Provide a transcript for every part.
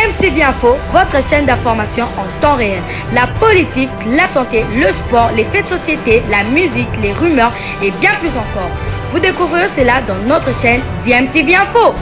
DMTV Info, votre chaîne d'information en temps réel. La politique, la santé, le sport, les faits de société, la musique, les rumeurs et bien plus encore. Vous découvrirez cela dans notre chaîne DMTV Info.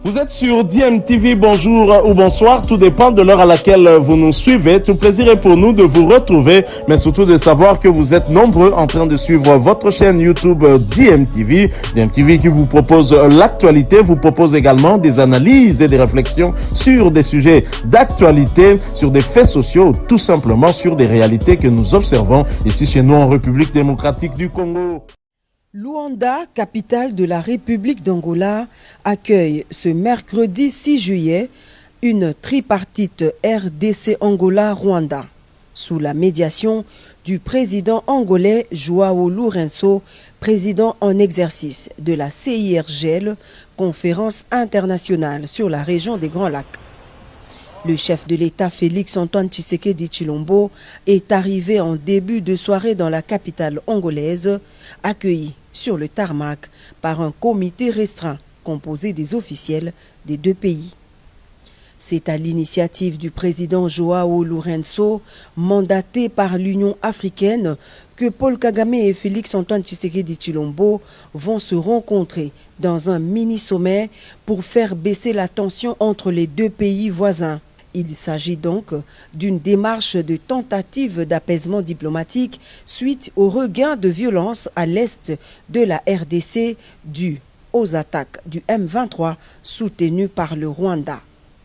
Vous êtes sur DMTV, bonjour ou bonsoir, tout dépend de l'heure à laquelle vous nous suivez. Tout plaisir est pour nous de vous retrouver, mais surtout de savoir que vous êtes nombreux en train de suivre votre chaîne YouTube DMTV. DMTV qui vous propose l'actualité, vous propose également des analyses et des réflexions sur des sujets d'actualité, sur des faits sociaux, tout simplement sur des réalités que nous observons ici chez nous en République démocratique du Congo. Luanda, capitale de la République d'Angola, accueille ce mercredi 6 juillet une tripartite RDC-Angola-Rwanda sous la médiation du président angolais João Lourenço, président en exercice de la CIRGL, conférence internationale sur la région des Grands Lacs. Le chef de l'État Félix-Antoine Tshisekedi Tshilombo est arrivé en début de soirée dans la capitale angolaise, accueilli sur le tarmac par un comité restreint composé des officiels des deux pays. C'est à l'initiative du président João Lourenço, mandaté par l'Union africaine, que Paul Kagame et Félix-Antoine Tshisekedi Tshilombo vont se rencontrer dans un mini-sommet pour faire baisser la tension entre les deux pays voisins. Il s'agit donc d'une démarche de tentative d'apaisement diplomatique suite au regain de violence à l'est de la RDC dû aux attaques du M23 soutenues par le Rwanda.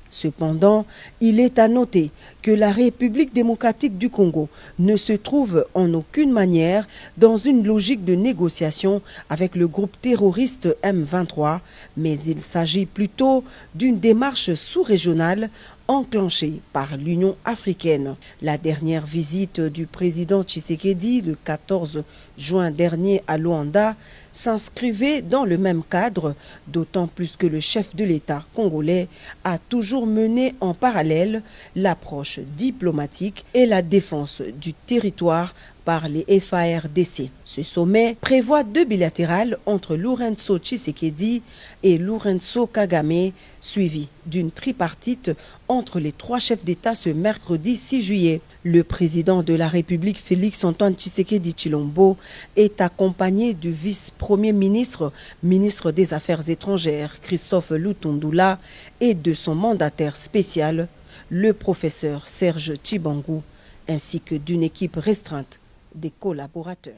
Cependant, il est à noter que la République démocratique du Congo ne se trouve en aucune manière dans une logique de négociation avec le groupe terroriste M23, mais il s'agit plutôt d'une démarche sous-régionale enclenchée par l'Union africaine. La dernière visite du président Tshisekedi le 14 juin dernier à Luanda s'inscrivait dans le même cadre, d'autant plus que le chef de l'État congolais a toujours mené en parallèle l'approche diplomatique et la défense du territoire par les FARDC. Ce sommet prévoit deux bilatérales entre Lourenço Tshisekedi et Lourenço Kagame, suivi d'une tripartite entre les trois chefs d'État ce mercredi 6 juillet. Le président de la République Félix-Antoine Tshisekedi Tshilombo est accompagné du vice-premier ministre, ministre des Affaires étrangères Christophe Lutundula et de son mandataire spécial, le professeur Serge Tshibangou, ainsi que d'une équipe restreinte des collaborateurs.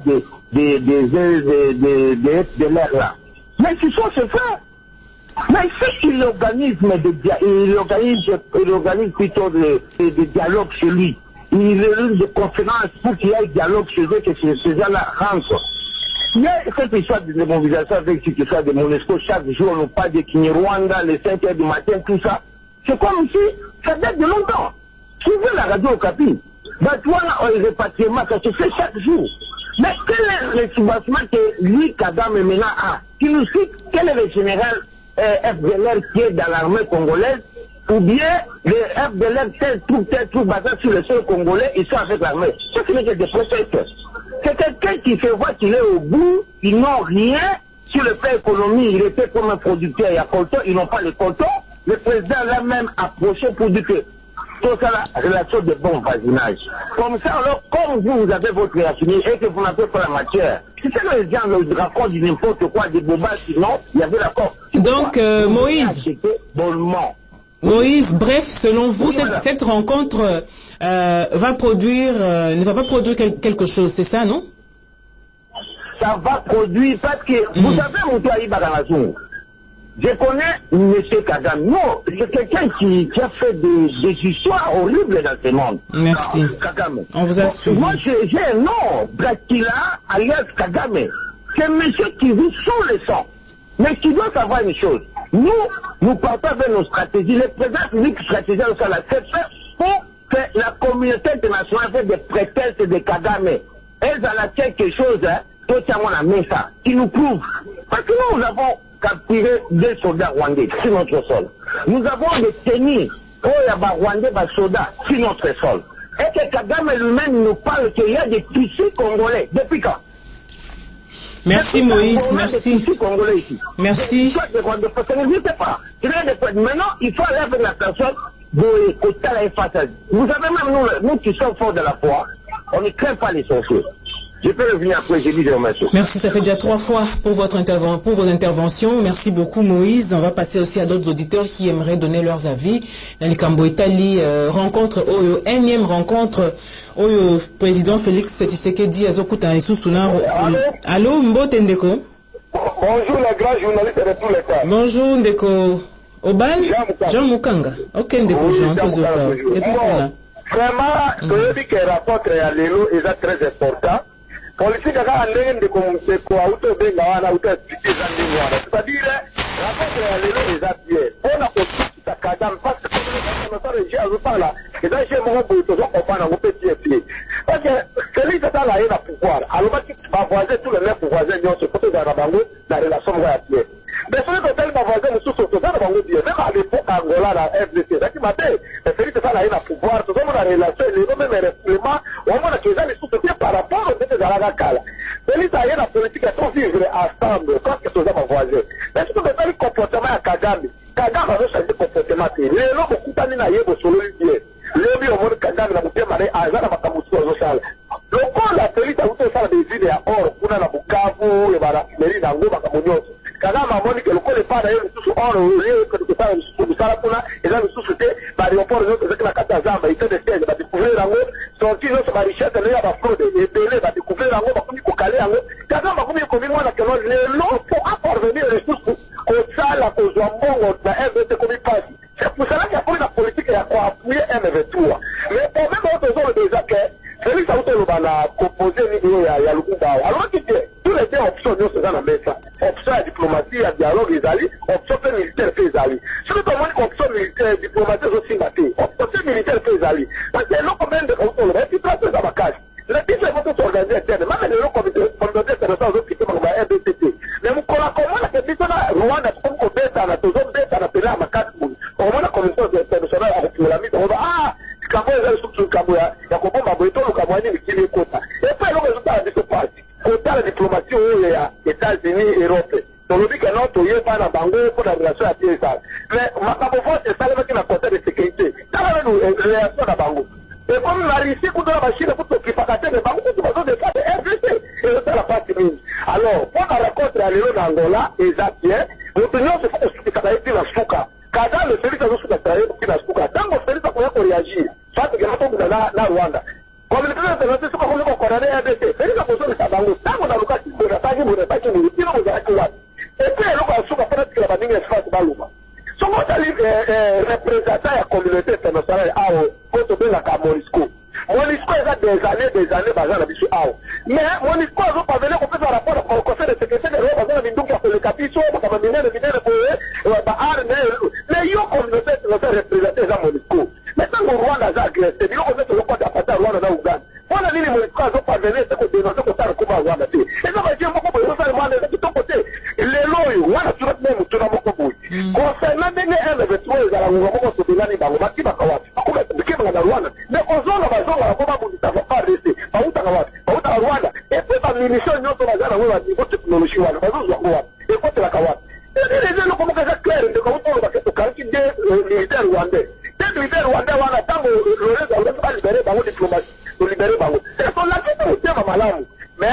De l'air là. Mais ce sont ces frères. Mais si il organise plutôt des dialogues chez lui, il organise des conférences pour qu'il y ait dialogue chez eux, que ces gens-là rentrent. Il y a cette histoire de mobilisation avec cette histoire de Monusco, chaque jour on nous parle de Kinyarwanda, les 5 h du matin, tout ça. C'est comme si ça date de longtemps. Suivez la radio au Capi. Ben, toi, le répatriement, ça se fait chaque jour. Mais quel est le soubassement que lui, Kagame, maintenant a? Qui nous cite quel est le général FDLR qui est dans l'armée congolaise, ou bien le FDLR, tel troupe basé sur le sol congolais, ils sont avec l'armée. Ce n'est que des procès. C'est quelqu'un qui fait voir qu'il est au bout, ils n'ont rien sur le plan économique, il était comme un producteur, il y a coton, ils n'ont pas le coton. Le président l'a même approché pour dire que tout ça, la relation de bon voisinage. Comme ça, alors, comme vous avez votre relation et que vous n'avez pas la matière, si c'est les gens le racontent du n'importe quoi, des bobas, sinon, il y avait l'accord. Donc, Moïse, bref, selon vous, cette rencontre va produire, ne va pas produire quelque chose, c'est ça, non? Ça va produire, parce que, vous savez, Moutaï Baganazou, je connais M. Kagame. Non, c'est quelqu'un qui a fait des histoires horribles dans ce monde. Merci. Kagame. On vous a suivi. Moi, j'ai un nom, Brakila, alias Kagame. C'est un monsieur qui vit sous le sang. Mais qui doit savoir une chose. Nous partons avec nos stratégies. Les présidents publics stratégies sont la fait pour que la communauté internationale fait des prétextes de Kagame. Elles en a quelque chose, hein, totalement la main ça, qui nous prouve. Parce que nous avons capturé des soldats rwandais sur notre sol. Nous avons des tenues pour les Rwandais, des soldats sur notre sol. Et que Kagame lui-même nous parle qu'il y a des tissus congolais. Depuis quand? Merci Moïse, merci. Merci. Ça n'existe pas. Maintenant, il faut aller avec la personne de écouter la face. Vous savez même, nous qui sommes forts de la foi, on ne craint pas les sorciers. Je peux revenir après, j'ai dit je remercie. Merci, ça fait déjà 3 fois pour vos interventions. Merci beaucoup Moïse. On va passer aussi à d'autres auditeurs qui aimeraient donner leurs avis. Nalikambo Itali, rencontre, énième rencontre, président Félix Tshisekedi, Azokuta Isussuna. Allô, Mbote Ndeko. Bonjour les grands journalistes de tous les temps. Bonjour Ndeko. Obal? Jean Mukanga. Ok Ndeko Jean, vraiment, je dis que le rapport à l'élo est très important. Politique a un de auto benga wana auto expliquer ça c'est-à-dire rapport à l'élo est bien. On a aussi ta cadam parce que on a régi à parler. Et là j'ai mon bout de comprendre un petit pied. Parce que celui qui a la pouvoir, alors que tu vas voir tous les mêmes pouvoirs se côté dans la bango la relation va pied. Mais celui qui a le voisin nous sous dans la bango bien même à l'époque Angola la FDC ça qui m'a dit celui qui a la pouvoir tout le monde la relation les mêmes règlements on a que les sous par rapport au fait de la cala. Celui qui a la politique à tout vivre ensemble quand que ça va voisin. Mais ce que le comportement à Kagame Kagame a changé de comportement les gens beaucoup tani na yebo solo lié. Le bi au monde Kagame na muté mare azana makamusu social. Donc la politique a tout ça des idées à or kuna na Bukavu et bara meri na ngoma kamunyo. Kagame a moni que le col pas d'ailleurs tout or que tout ça sous ça kuna et là sous sauter par l'aéroport de la carte zamba il fait des thèses va découvrir là sortir notre richesse de la fraude et belé va découvrir là va comme kokalé là Kagame va comme comme moi na que le long pour parvenir ressources au sala au zombongo na MVT comme il passe. C'est pour cela qu'il y a pour la politique il y a quoi appuyer MV3. Mais quand même autres ont déjà que celui qui a été composé niveau ya Lukunda. Alors qu'il dit tous les deux options nous sont dans la messe. Option à diplomatie, à dialogue les alliés, option militaire fait les alliés. Si nous avons option militaire, diplomatie aussi maté, option militaire fait les alliés. Parce que l'on commande de contrôle, mais si place dans ma cage. Les pays vont s'organiser interne, même les comité international aux qui sont dans la RDCT. Mais nous collaborons avec les pays de Rwanda, comme on bête à la zone bête à la pénale à ma cage. On a la commission internationale avec la mise, on va, Kambo est sous le Kambo, il y a comment Maboito, le Kamboani, qui est quota. Et puis le résultat de ce parti, quota la diplomatie où il y a États-Unis et Europe. Donc, on dit que non, il n'y a pas de bango pour la relation à Pierre. Mais ma camouflage, c'est ça qui m'a côté de sécurité. Dans la relation à bango. Et comme la Russie, pour la machine, pour s'occuper de bango, tu vas donner ça de RDC. Et c'est la partie mise. Alors, pour la rencontre à l'élo d'Angola, et Zapien, l'opinion, c'est pour que ça ait été la souka. Kada le service à souka, ça a été la souka. Tant que le service à réagir, ça, c'est que la Rwanda. Comme le président de la Russie, comme on connaît RDC, le service à besoin de sa bango. Tant qu'on a le cas qui vous attaque, il va vous arrêter. Et puis, l'on va souka, peut-être que la bannière espace Baluma. Son représentant de la communauté internationale, quand on a Monisco. Monisco est des années, basé la mission. Mais Monisco a pas venu faire un rapport au conseil de sécurité de l'Europe, basé la le capital, le mineur, mais yo communauté internationale représentée dans Monisco. Maintenant, le Rwanda a agressé, il y a le code d'appât Rwanda dans Ouganda. On a dit que Monisco a pas venu faire des dénoncer contre le combat Rwanda. Et ça va dire beaucoup de Rwanda de ton côté. Les lois, on a toujours même tout dans mon côté. Concernant les M23, ils ont beaucoup de Bilani Bango, qui va avoir. Mais on zone la zone la combat pour ça va pas rester. Pas où ta Rwanda. Et puis la munition nous sommes dans la niveau technologie wa. Pas où Rwanda. Et quoi la kawa. Et les gens comme ça clair de comment on va faire quand il des militaires rwandais. Des militaires rwandais wana tango le reste on va libérer Bango diplomatie. Libérer Bango. C'est son la question au thème malamu. Mais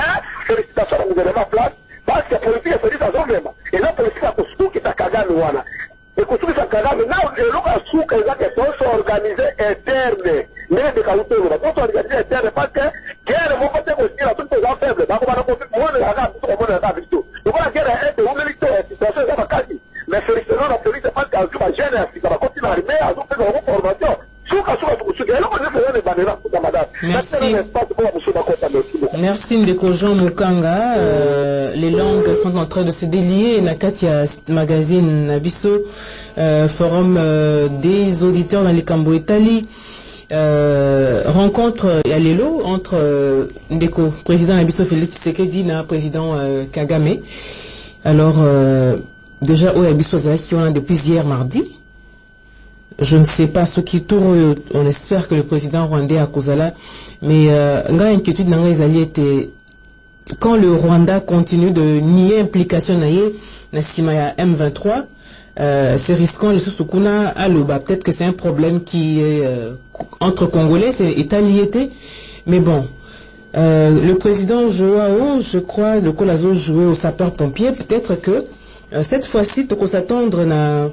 félicitations au gouvernement place parce que la politique est faite dans vraiment. Et la politique a tout qui t'a Kagame wana. Et que tout ça Kagame now et l'on a sous que ça que sont organisés interne. Mais des caoutchoucs là, sont organisés interne parce que guerre mon côté aussi la toute chose faible. Bango va nous moi la regarde tout le monde a vu tout. Donc la guerre est où militaire situation ça va casser. Mais félicitations la police parce que tu vas gêner si ça va continuer à arriver à faire une formation. Merci Ndeko Jean Mukanga. Les langues sont en train de se délier. Nakatia Magazine Nabiso, forum des auditeurs dans les Kambo Itali. Rencontre à l'élo entre Ndeko, président Nabiso Félix Tshisekedi, et président Kagame. Alors, déjà, au Nabiso Zaki, on a depuis hier mardi. je ne sais pas ce qui tourne, on espère que le président rwandais a Kozala, mais nga inquiétude nanga ezali était quand le Rwanda continue de nier implication naie na sima ya M23, c'est risquant le Susukuna Aloba. Peut-être que c'est un problème qui est entre Congolais, c'est étaliété, mais bon. Le président Joao, je crois, le Colazo jouait au sapeur-pompier. Peut-être que cette fois-ci, tu peux s'attendre à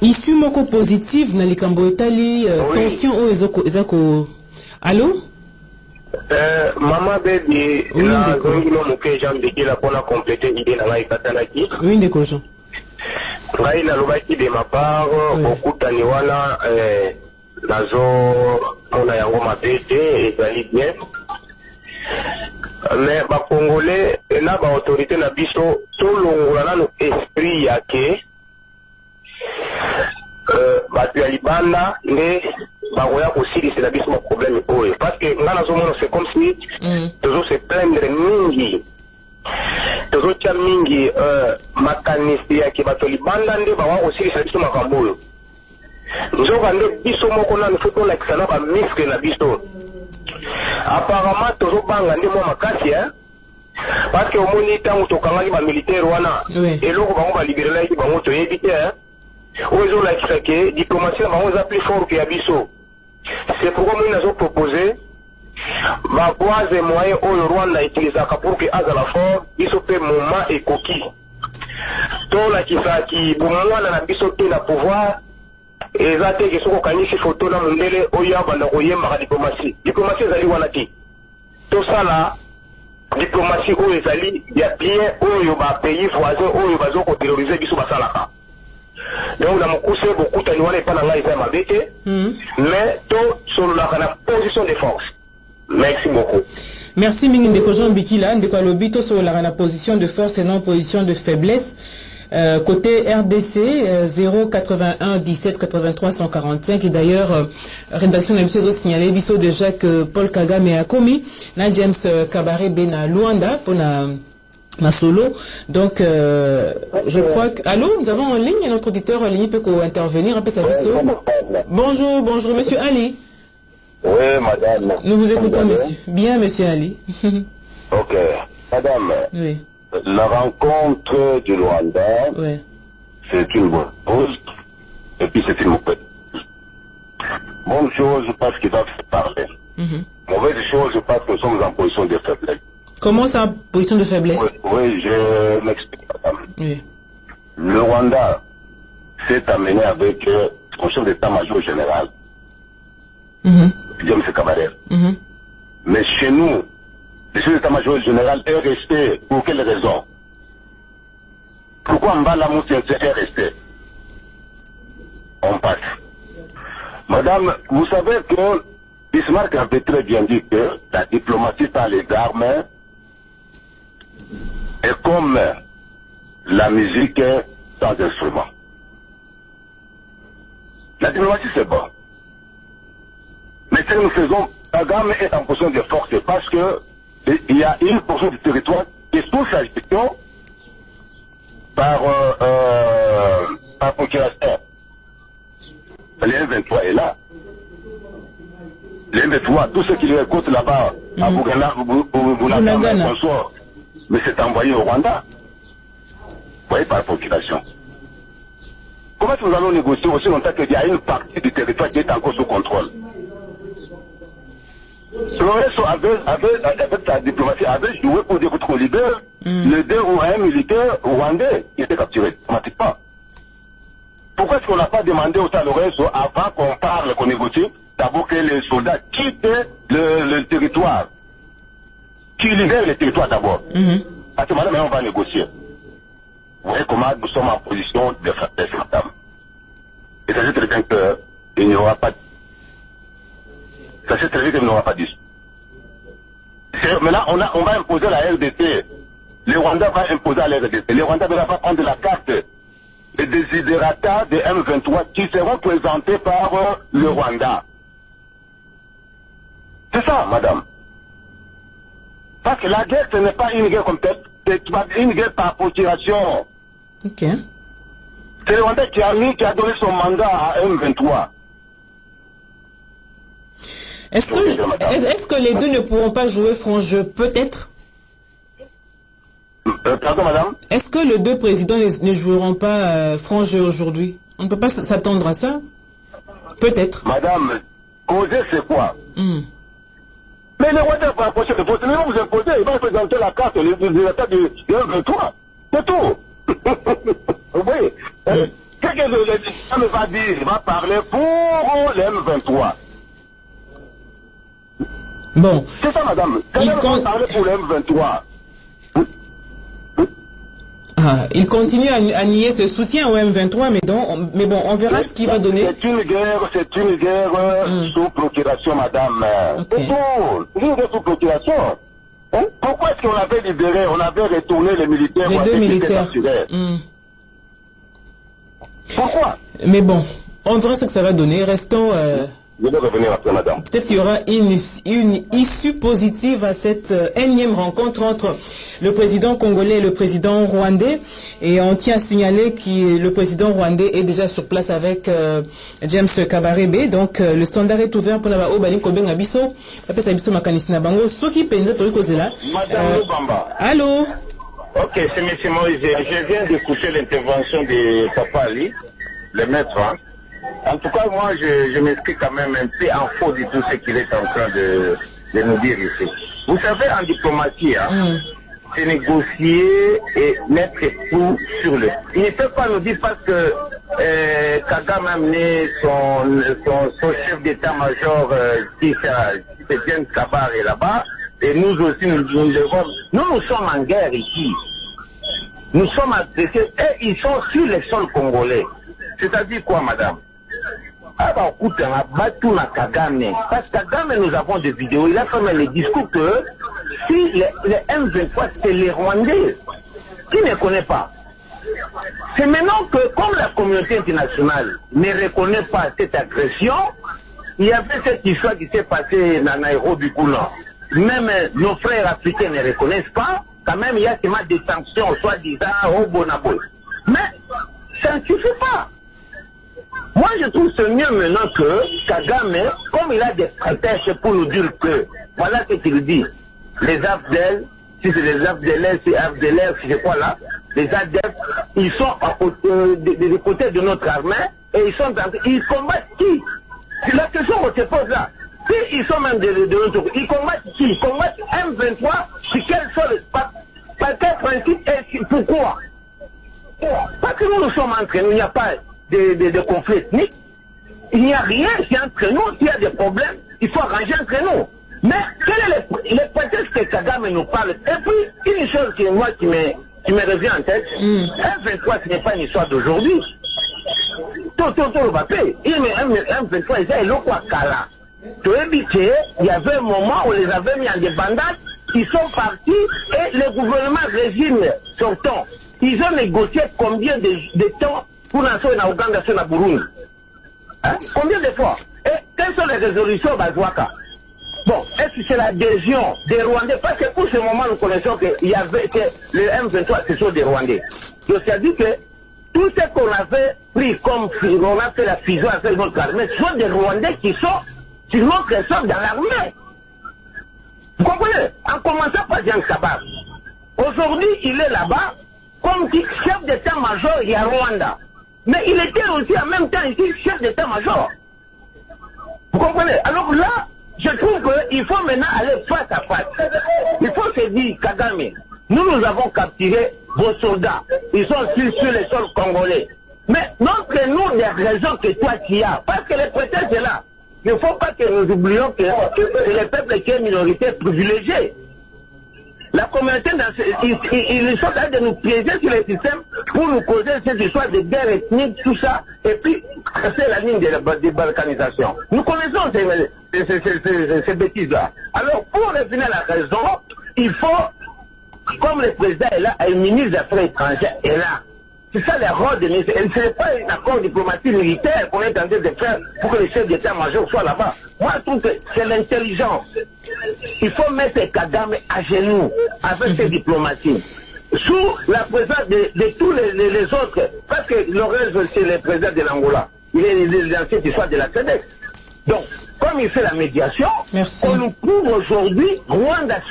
issue moko positive na likambo etali tension o ezako. Allô? Maman Baby, la zongino moke jambe qui la pona compléter idée na ngai katanaki. Oui, ndeko Jean. Ngai na lobaki de ma part, beaucoup tani wana nazo mona yango mabete ezali bien. Mais ba Congolais na ba autorité na biso to longola na esprit yake ba ya libanda ne ba roya aussi c'est la biso problème oyo parce que ngana zo mona c'est comme si toujours se plaindre mingi toujours tia mingi makanisi yake ba to libanda nde ba wa aussi c'est biso makambo nzoka nde biso moko na foto la kisana ba miske na biso. Apparemment toujours banga ndi mo makasi parce que au moni tango tokangaki ba militaire wana eloko bango ba libérer ki bango to yebite ozo la kisake diplomatie bango za plus fort que yabiso. C'est pourquoi moi nazo proposer ba boise moyen au Rwanda utilisaka pour que azala fort biso pe moment ekoki to la kisaki bomwana na biso te na pouvoir. Et ça te que soko kanisi photo na mundele oya banda koyemba diplomatie ezali wana ti tout ça là diplomatie oyo ezali ya bien oyo ba pays voisins oyo bazo ko terroriser biso basalaka donc na mokuse beaucoup tani wana epana ngai za mabete mais to solo na position de force. Merci beaucoup. Merci mingi ndeko Jean Bikila ndeko alobi to solo na position de force et non position de faiblesse. Côté RDC 081 17 83 145 et d'ailleurs rédaction de l'émission signalé biso déjà que Paul Kagame a commis na James Kabarebe na Luanda pour na solo donc je crois que allô nous avons en ligne un autre auditeur en ligne peut intervenir un peu sa biso. Bonjour monsieur Ali. Oui madame. Nous vous écoutons monsieur. Bien monsieur Ali. OK madame. Oui. La rencontre du Rwanda, c'est une bonne chose, et puis c'est une mauvaise chose. Bonne chose parce qu'ils doivent se parler. Mauvaise chose parce que nous sommes en position de faiblesse. Comment ça, en position de faiblesse? Oui, je m'explique, madame. Oui. Le Rwanda s'est amené avec son chef d'état-major général, James Kabarebe. Mais chez nous, le chef d'état-major général est resté. Pour quelle raison? Pourquoi Mbala Moutiense est resté? On passe. Madame, vous savez que Bismarck avait très bien dit que la diplomatie par les armes est comme la musique sans instrument. La diplomatie c'est bon. Mais ce que nous faisons, Kagame est en position de force parce que il y a une portion du territoire qui est sous sa gestion par procuration. Le M23 est là. Le M23, tout ce qui est côté là-bas, à Bougana, bonsoir, mais c'est envoyé au Rwanda. Vous voyez, par procuration. Comment nous allons négocier aussi longtemps qu'il y a une partie du territoire qui est encore sous contrôle? Lorenzo avec sa diplomatie avait joué pour dire votre leader, le 2 ou un militaire rwandais qui était capturé automatiquement. Pourquoi est-ce qu'on n'a pas demandé au Lorenzo avant qu'on parle, qu'on négocie, d'abord que les soldats quittent le territoire, qu'ils libèrent le territoire d'abord. À ce moment-là, on va négocier. Vous voyez comment nous sommes en position de faiblesse, madame. Et ça, c'est très bien qu'il n'y aura pas. Ça, c'est très bien qu'il n'y aura pas d'issue. Mais là, on va imposer la RDC. Le Rwanda va imposer à la RDC. Le Rwanda va prendre la carte des désidérata de M23 qui seront présentés par le Rwanda. C'est ça, madame. Parce que la guerre, ce n'est pas une guerre comme telle, c'est une guerre par procuration. Ok. C'est le Rwanda qui a donné son mandat à M23. Est-ce que les deux ne pourront pas jouer franc jeu? Peut-être. Pardon, madame? Est-ce que les deux présidents ne joueront pas franc jeu aujourd'hui? On ne peut pas s'attendre à ça? Peut-être. Madame, causer c'est quoi? Mais le Rwanda va approcher de poste. Mais vous imposez, il va présenter la carte des États du M23. C'est tout. Vous voyez? Qu'est-ce que le président va dire? Il va parler pour le M23. Bon. C'est ça, madame. Quand il va parler pour le M23. Il continue à nier ce soutien au M23, mais bon, on verra ce qu'il va donner. C'est une guerre sous procuration, madame. Okay. C'est une guerre sous procuration. Hein? Pourquoi est-ce qu'on avait libéré, on avait retourné les militaires? Les deux militaires. Pourquoi? Mais bon, on verra ce que ça va donner. Restons... Je vais revenir après, madame. Peut-être qu'il y aura une issue positive à cette énième rencontre entre le président congolais et le président rwandais. Et on tient à signaler que le président rwandais est déjà sur place avec James Kabarebe. Donc le standard est ouvert pour la Obalim Koben Abiso. Après ça, Abiso Makanisina Bango. Ceux qui peinent notre là. Madame Lubamba. Allô? Ok, c'est M. Moïse. Je viens d'écouter l'intervention de Papa Ali, le maître. Hein. En tout cas, moi, je m'explique quand même un peu en faux de tout ce qu'il est en train de nous dire ici. Vous savez, en diplomatie, c'est négocier et mettre tout sur le... Il ne peut pas nous dire parce que Kagame a amené son chef d'état-major qui c'est James Kabarebe là-bas, et nous aussi, nous devons... Nous sommes en guerre ici. Nous sommes agressés et ils sont sur les sols congolais. C'est-à-dire quoi, madame? Ah bah écoute, on a battu na Kagame. Parce que Kagame, nous avons des vidéos. Il a fait même les discours que si les M23, c'est les Rwandais qui ne connaissent pas. C'est maintenant que, comme la communauté internationale ne reconnaît pas cette agression, il y avait cette histoire qui s'est passée dans Nairobi. Même nos frères africains ne reconnaissent pas. Quand même, il y a seulement des sanctions, soi-disant, au Bonabo. Mais ça ne suffit pas. Moi, je trouve ce mieux maintenant que Kagame, comme il a des prétextes pour nous dire que, voilà ce qu'il dit, les AFDL, si c'est les AFDL, c'est AFDL, si c'est quoi là, les ADF, ils sont des côtés de notre armée et ils combattent qui? C'est la question qu'on se pose là. Si ils sont même de notre ils combattent qui? Ils combattent M23, sur quel sol, par quel principe et pourquoi? Parce que nous sommes entre nous, il n'y a pas de conflits ethniques. Il n'y a rien qui est entre nous. S'il y a des problèmes, il faut arranger entre nous. Mais quel est le prétexte que Kagame nous parle? Et puis, une chose qui me revient en tête, M23, ce n'est pas une histoire d'aujourd'hui. Tout va payer. M23, ils ont quoi Kala? Tu as dit qu'il y avait un moment où on les avait mis en débandade, ils sont partis et le gouvernement régime sortant. Ils ont négocié combien de temps pour lancer en Ouganda, sur la Burundi. Hein? Combien de fois? Et quelles sont les résolutions Bazouaka? Bon, est-ce que c'est l'adhésion des Rwandais? Parce que pour ce moment, nous connaissons qu'il y avait que le M23, ce sont des Rwandais. Donc, c'est-à-dire que tout ce qu'on avait pris comme on a fait la fusion avec notre armée, ce sont des Rwandais qui sont sur notre sol dans l'armée. Vous comprenez? En commençant par Jean Kabar. Aujourd'hui, il est là-bas comme chef d'état-major, il y a Rwanda. Mais il était aussi en même temps ici chef d'état-major. Vous comprenez? Alors là, je trouve qu'il faut maintenant aller face à face. Il faut se dire, Kagame, nous avons capturé vos soldats. Ils sont sur les sols congolais. Mais montre-nous les raisons que toi tu as. Parce que les prétextes sont là. Il ne faut pas que nous oublions que c'est le peuple qui est minorité privilégiée. La communauté, ils sont en train de nous piéger sur le système pour nous causer cette histoire de guerre ethnique, tout ça, et puis c'est la ligne de balkanisation. Nous connaissons ces bêtises-là. Alors, pour revenir à la raison, il faut, comme le président est là, et le ministre des Affaires étrangères est là. C'est ça le rôle de ministre. Et ce n'est pas un accord diplomatique militaire qu'on est en train de faire pour que le chef d'état-major soit là-bas. Moi, je trouve que c'est l'intelligence. Il faut mettre Kagame à genoux avec ses diplomaties. sous la présence de tous les autres. Parce que Lorenzo, c'est le président de l'Angola. Il est l'ancien histoire de la CEDEX. Donc, comme il fait la médiation, on nous prouve aujourd'hui, Rwanda,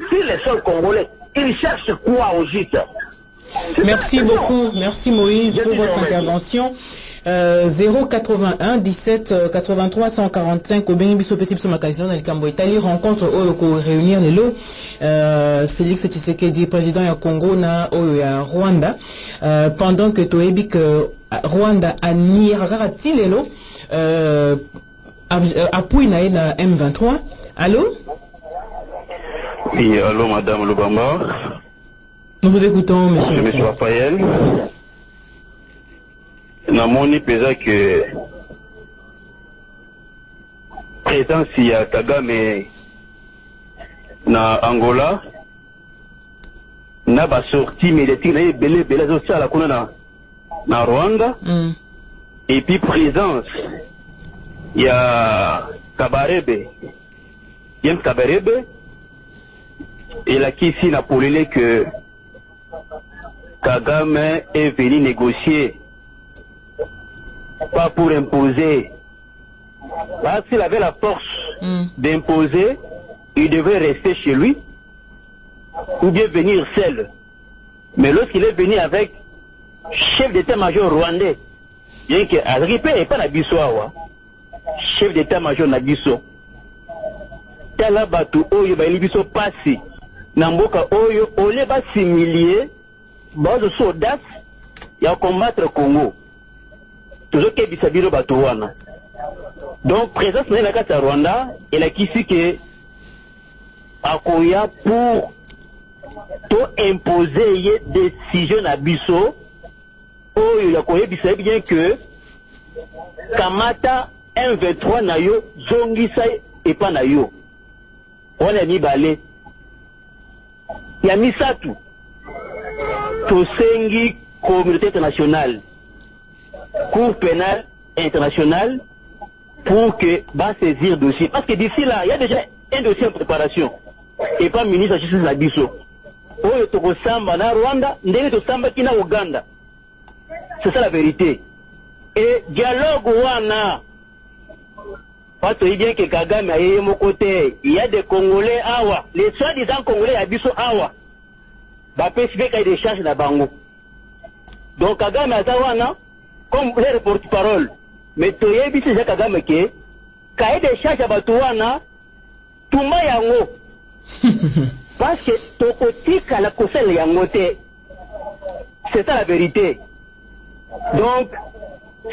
si les sols congolais, ils cherchent quoi au gîte? Merci beaucoup, merci Moïse pour votre intervention. 081 17 83 145 au Bénibiso Pessibiso Makazino dans le Cambo Italie rencontre au réunir les lots Félix Tshisekedi président du Congo na au Rwanda pendant que Toebi que Rwanda a nié rarati les lots appui na M23. Allô? Oui, allô madame Lubamba. Nous vous écoutons monsieur. Monsieur Raphaël. Namoni pesa que présence ya Kagame na Angola na ba sortie médiatique na belé social kuna na Rwanda et puis présence ya Kabarebe James Kabarebe et là qui ici n'a pour que Kagame est venu négocier pas pour imposer. Là, s'il avait la force d'imposer, il devait rester chez lui ou bien venir seul. Mais lorsqu'il est venu avec chef d'état-major rwandais, bien que Agrippe n'est pas Nabiso, chef d'état-major Nabiso, Tala Batu Oyo Bailibiso Passi, Namboka Oyo, Ole Bassimilier, base de audace, il y a combattre Congo. Toujours que Bisabiro Batouana. Donc, présence dans la carte à Rwanda, elle a qu'ici que Akoya pour imposer des décisions à Bisso, où il a connu bien que Kamata M23 Nayo, Zongisa et pas Nayo. On a mis balé. Il y a mis ça tout. Tosengi communauté internationale. Cour pénale internationale pour que va saisir dossier. Parce que d'ici là, il y a déjà un dossier en préparation. Et pas ministre de la Justice Nabiso. Oyo toko samba na Rwanda, ndenge to samba kina Uganda. C'est ça la vérité. Et dialogue wana. Parce que bien que Kagame aye mon côté, il y a des Congolais awa, les soi-disant Congolais Abiso awa. Ba PSV kay des charges na bango. Donc Kagame azawana comme les porte-parole, mais Toyebi c'est Kagame ke kaye des charges à Batouana, Touma yango. Parce que Tokotika la kosel yangote. C'est ça la vérité. Donc,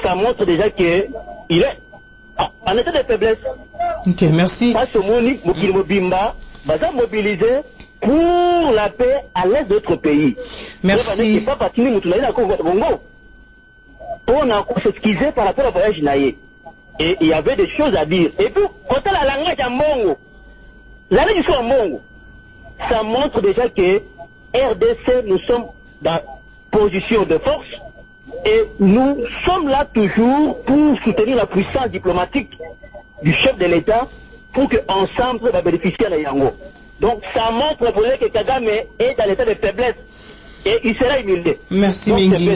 ça montre déjà que il est en état de faiblesse. Ok, merci. Parce que Monique Mokilmobimba va se mobiliser pour la paix à l'est d'autres pays. Merci. Pour s'excuser par rapport au voyage naïe. Et il y avait des choses à dire. Et puis, quand on a la langue à Mongo, la langue du Mongo, ça montre déjà que RDC, nous sommes dans position de force et nous sommes là toujours pour soutenir la puissance diplomatique du chef de l'État pour qu'ensemble, on va bénéficier à la Yango. Donc, ça montre pour que Kagame est dans l'état de faiblesse. Et il sera humilié. Merci Mingi.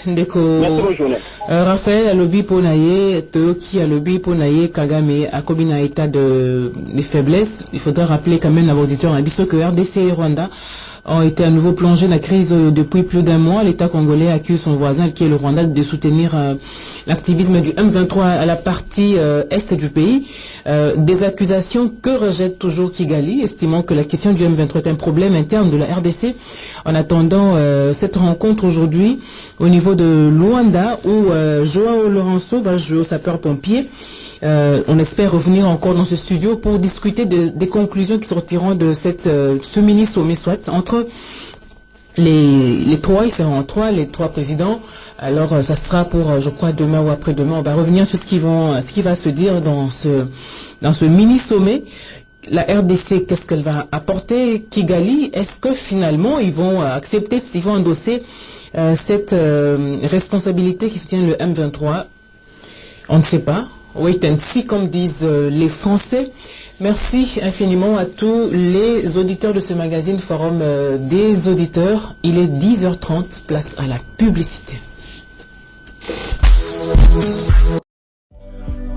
Ndeko. Merci, bonne journée. Raphaël Alobi Ponaye, Toki Alobi Ponaye, Kagame a commis un état de faiblesse. Il faudra rappeler quand même à l'auditeur Abisso que RDC et Rwanda ont été à nouveau plongés dans la crise depuis plus d'un mois. L'État congolais accuse son voisin, qui est le Rwanda, de soutenir l'activisme du M23 à la partie est du pays. Des accusations que rejette toujours Kigali, estimant que la question du M23 est un problème interne de la RDC. En attendant cette rencontre aujourd'hui au niveau de Luanda, où Joao Lorenzo va jouer au sapeur-pompier. On espère revenir encore dans ce studio pour discuter des conclusions qui sortiront de ce mini-sommet, soit entre les trois, ils seront trois, les trois présidents. Alors ça sera pour, je crois, demain ou après-demain. On va revenir sur ce qui va se dire dans ce mini-sommet. La RDC, qu'est-ce qu'elle va apporter? Kigali, est-ce que finalement ils vont accepter, ils vont endosser cette responsabilité qui soutient le M23? On ne sait pas. Wait and see, comme disent les Français. Merci infiniment à tous les auditeurs de ce magazine Forum des auditeurs. Il est 10h30, place à la publicité.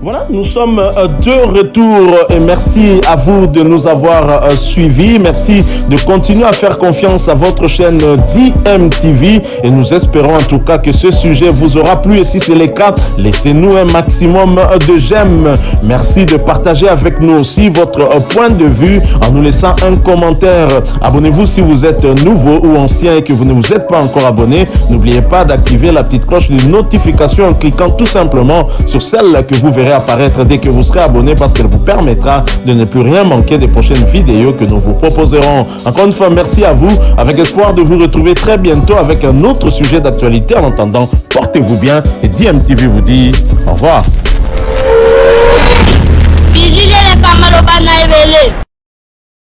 Voilà, nous sommes de retour et merci à vous de nous avoir suivis. Merci de continuer à faire confiance à votre chaîne DMTV et nous espérons en tout cas que ce sujet vous aura plu et si c'est le cas, laissez-nous un maximum de j'aime. Merci de partager avec nous aussi votre point de vue en nous laissant un commentaire. Abonnez-vous si vous êtes nouveau ou ancien et que vous ne vous êtes pas encore abonné. N'oubliez pas d'activer la petite cloche de notification en cliquant tout simplement sur celle que vous verrez apparaître dès que vous serez abonné parce qu'elle vous permettra de ne plus rien manquer des prochaines vidéos que nous vous proposerons. Encore une fois, merci à vous, avec espoir de vous retrouver très bientôt avec un autre sujet d'actualité. En attendant, portez-vous bien et DMTV vous dit au revoir.